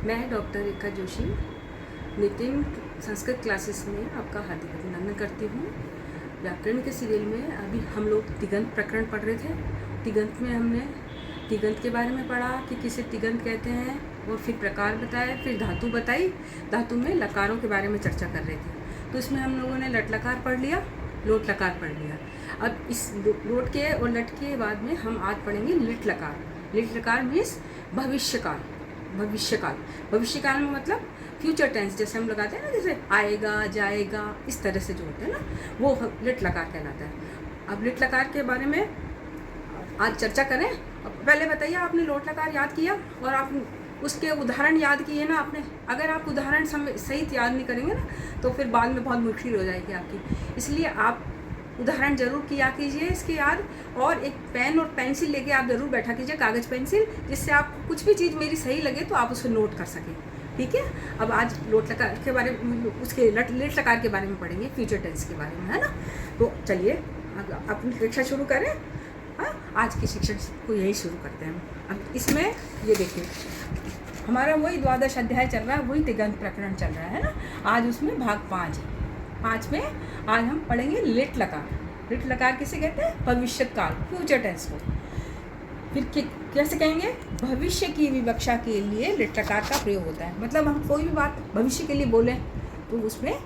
मैं डॉक्टर रेखा जोशी नितिन संस्कृत क्लासेस में आपका हार्दिक अभिनंदन करती हूँ। व्याकरण के सीरियल में अभी हम लोग तिगंत प्रकरण पढ़ रहे थे। तिगंत में हमने तिगंत के बारे में पढ़ा कि किसे तिगंत कहते हैं और फिर प्रकार बताए, फिर धातु बताई। धातु में लकारों के बारे में चर्चा कर रहे थे, तो इसमें हम लोगों ने लट लकार पढ़ लिया, लोट लकार पढ़ लिया। अब इस लोट के और लट के बाद में हम आज पढ़ेंगे लिट लकार। लिट लकार मीन्स भविष्यकाल। भविष्यकाल भविष्यकाल में मतलब फ्यूचर टेंस, जैसे हम लगाते हैं ना, जैसे आएगा जाएगा, इस तरह से जो होता है ना, वो लिट लकार कहलाता है। अब लिट लकार के बारे में आज चर्चा करें। पहले बताइए, आपने लोट लकार याद किया और आप उसके उदाहरण याद किए ना आपने? अगर आप उदाहरण सहित याद नहीं करेंगे ना, तो फिर बाद में बहुत मुश्किल हो जाएगी आपकी। इसलिए आप उदाहरण जरूर किया कीजिए इसके याद, और एक पेन और पेंसिल लेके आप जरूर बैठा कीजिए, कागज़ पेंसिल, जिससे आपको कुछ भी चीज़ मेरी सही लगे तो आप उसे नोट कर सकें। ठीक है। अब आज लोट लकार के बारे में, उसके लिट लकार के बारे में पढ़ेंगे, फ्यूचर टेंस के बारे में, है ना। तो चलिए अपनी शिक्षा शुरू करें। हाँ, आज की शिक्षा को यही शुरू करते हैं। अब इसमें ये देखिए, हमारा वही द्वादश अध्याय चल रहा है, वही तिगंत प्रकरण चल रहा है ना। आज उसमें भाग 5 है। 5 में आज हम पढ़ेंगे लिट लकार। लिट लकार किसे कहते हैं? भविष्य काल, फ्यूचर टेंस को। फिर कैसे कहेंगे? भविष्य की विवक्षा के लिए लिट लकार का प्रयोग होता है। मतलब हम कोई भी बात भविष्य के लिए बोलें तो उसमें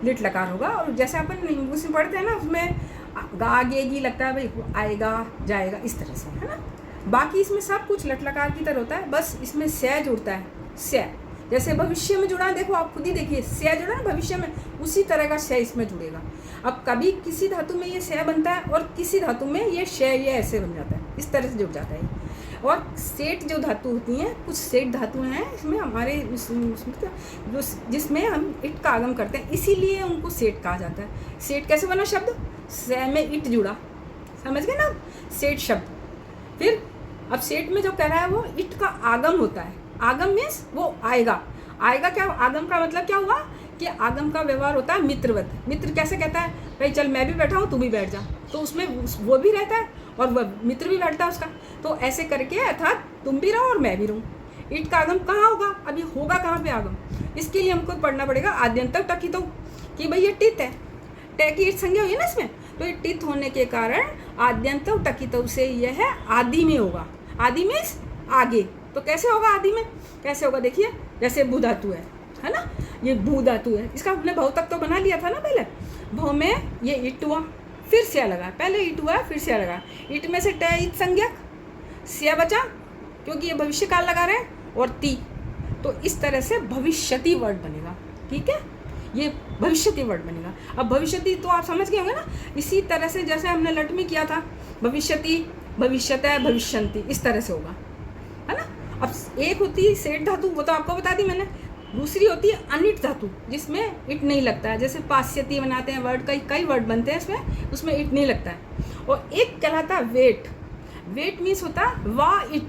लिट लकार होगा। और जैसे अपन इंग्लिश में पढ़ते हैं ना, उसमें आगेगी लगता है भाई, आएगा जाएगा, इस तरह से, है ना। बाकी इसमें सब कुछ लिट लकार की तरह होता है, बस इसमें से जुड़ता है। से जैसे भविष्य में जुड़ा है, देखो आप खुद ही देखिए, से जुड़ा है भविष्य में, उसी तरह का से इसमें जुड़ेगा। अब कभी किसी धातु में ये से बनता है और किसी धातु में ये से, ये ऐसे बन जाता है, इस तरह से जुड़ जाता है। और सेठ जो धातु होती हैं, कुछ सेठ धातु हैं इसमें हमारे जिसमें हम इट का आगम करते हैं, इसीलिए उनको सेठ कहा जाता है। सेठ कैसे बना शब्द? से में इट जुड़ा, समझ गए ना, सेठ शब्द। फिर अब सेठ में जो कह रहा है वो इट का आगम होता है। आगम मीन्स वो आएगा। आएगा क्या? आगम का मतलब क्या हुआ कि आगम का व्यवहार होता है मित्रवत। मित्र कैसे कहता है? भाई चल मैं भी बैठा हूँ, तू भी बैठ जा, तो उसमें वो भी रहता है और वह मित्र भी बैठता है उसका। तो ऐसे करके अर्थात तुम भी रहो और मैं भी रहूँ। इट का आगम कहाँ होगा? अभी होगा कहाँ पे आगम? इसके लिए हमको पढ़ना पड़ेगा आद्यंतक टकितो, कि भाई ये टित है, टे की इट संज्ञा हुई है ना इसमें, तो ये टित होने के कारण आद्यंतक टकितो से यह आदि में होगा। आदि मीन्स आगे। तो कैसे होगा आदि में? कैसे होगा देखिए, जैसे भू धातु है ना, ये भू धातु है, इसका हमने भव तक तो बना लिया था ना पहले। भव में ये इट हुआ, फिर से लगा, पहले इट हुआ फिर से लगा, इट में से टे इत संज्ञक, से बचा क्योंकि ये भविष्य काल लगा रहे हैं, और ती, तो इस तरह से भविष्यति वर्ड बनेगा। ठीक है, ये भविष्यति वर्ड बनेगा। अब भविष्यति तो आप समझ गए होंगे ना, इसी तरह से जैसे हमने लट में किया था, भविष्यति, भविष्यतः, भविष्यन्ति, इस तरह से होगा, है ना। अब एक होती है सेठ धातु, वो तो आपको बता दी मैंने। दूसरी होती है अनिट धातु, जिसमें इट नहीं लगता है, जैसे पाश्यति बनाते हैं वर्ड, कई वर्ड बनते हैं इसमें, उसमें इट नहीं लगता है। और एक कहलाता है वेट। वेट मीन्स होता है वा इट।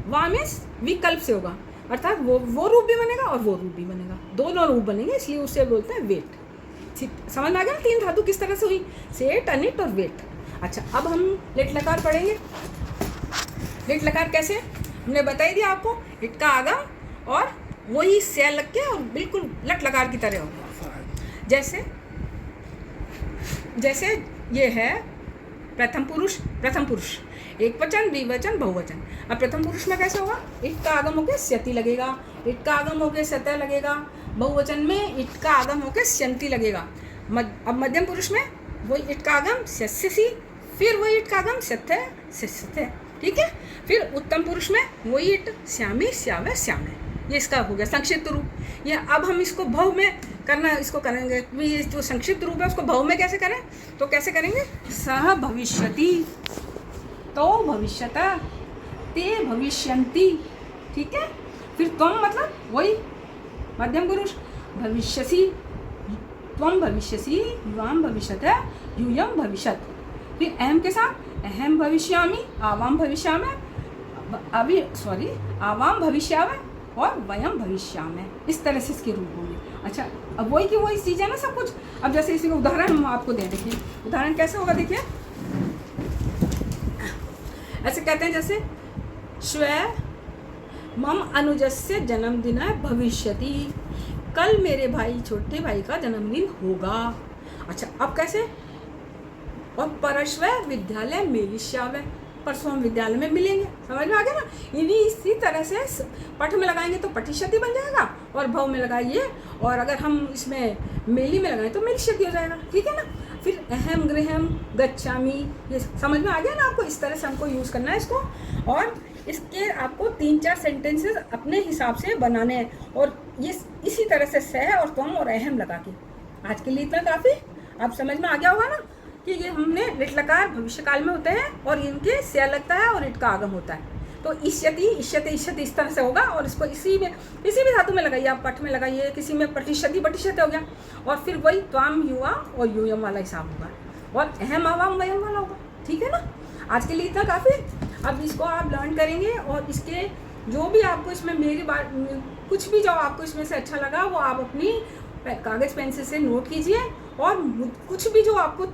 वा मीन्स विकल्प से होगा, अर्थात वो रूप भी बनेगा और वो रूप भी बनेगा, दोनों रूप बनेंगे, इसलिए उससे बोलते हैं वेट। समझ में आ गया? 3 धातु किस तरह से हुई, सेठ, अनिट और वेट। अच्छा, अब हम लिट लकार पढ़ेंगे। लिट लकार कैसे? हमने बताई दिया आपको, इट का आगम और वही से लग के और बिल्कुल लट लकार की तरह होगा। जैसे ये है प्रथम पुरुष, एक वचन, द्विवचन, बहुवचन। अब प्रथम पुरुष में कैसे होगा? इट का आगम होकर स्यति लगेगा, इट का आगम होकर सतह लगेगा। बहुवचन में इट का आगम होकर स्यंति लगेगा। अब मध्यम पुरुष में वही इट का आगम स्यस्यसि, फिर वही इट का आगम सत्य सत्य। ठीक है। फिर उत्तम पुरुष में वही इट श्यामी, श्यावे, श्यामे। ये इसका हो गया संक्षिप्त रूप। ये अब हम इसको भव में करना, इसको करेंगे। ये जो संक्षिप्त रूप है उसको भव में कैसे करें? तो कैसे करेंगे? सह भविष्यति, तो भविष्यता, ते भविष्यन्ति। ठीक है। फिर त्वम मतलब वही मध्यम पुरुष, भविष्यसि, त्वम भविष्यसि, युवाम भविष्यत, यूयम भविष्यत। फिर अहम के साथ अहम भविष्यामि, आवाम भविष्यामि, आवाम भविष्यामि और वयम भविष्यामि। इस तरह से इसके रूप होंगे। अच्छा, अब वही की वही चीज़ है ना सब कुछ। अब जैसे इसी का उदाहरण हम आपको दे, देखिए उदाहरण कैसे होगा। देखिए ऐसे कहते हैं, जैसे स्व मम अनुजस्य जन्मदिन भविष्यति, कल मेरे भाई छोटे भाई का जन्मदिन होगा। अच्छा अब कैसे? और परश्व विद्यालय मेलिष्यावय, परसों हम विद्यालय में मिलेंगे। समझ में आ गया ना? इन्हीं इसी तरह से पठ में लगाएंगे तो पठिष्यति बन जाएगा, और भव में लगाइए, और अगर हम इसमें मेली में लगाएं तो मेलिष्यति हो जाएगा। ठीक है ना? फिर अहम गृहम गच्छामि, ये समझ में आ गया ना आपको? इस तरह से हमको यूज़ करना है इसको, और इसके आपको 3-4 सेंटेंसेस अपने हिसाब से बनाने हैं, और ये इसी तरह से सह और तुम और अहम लगा के। आज के लिए इतना काफ़ी, आप समझ में आ गया होगा ना कि ये हमने लिट लकार भविष्य काल में होते हैं, और इनके से लगता है और इट का आगम होता है। तो इष्यति इष्यते इष्यति इस तरह से होगा, और इसको इसी में किसी भी धातु में लगाइए, आप पठ में लगाइए, किसी में पठिष्यति पठिष्यते हो गया, और फिर वही त्वाम युवा और यूयम वाला हिसाब होगा, और अहम आवाम वयम वाला होगा। ठीक है ना? आज के लिए इतना काफ़ी। अब इसको आप लर्न करेंगे, और इसके जो भी आपको इसमें मेरी बात कुछ भी जो आपको इसमें से अच्छा लगा वो आप अपनी कागज़ पेंसिल से नोट कीजिए, और कुछ भी जो आपको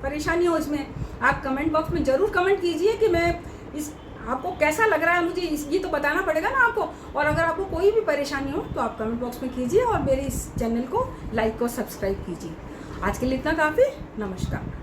परेशानी हो इसमें आप कमेंट बॉक्स में ज़रूर कमेंट कीजिए कि मैं इस आपको कैसा लग रहा है, मुझे ये तो बताना पड़ेगा ना आपको। और अगर आपको कोई भी परेशानी हो तो आप कमेंट बॉक्स में कीजिए, और मेरे इस चैनल को लाइक और सब्सक्राइब कीजिए। आज के लिए इतना काफ़ी। नमस्कार।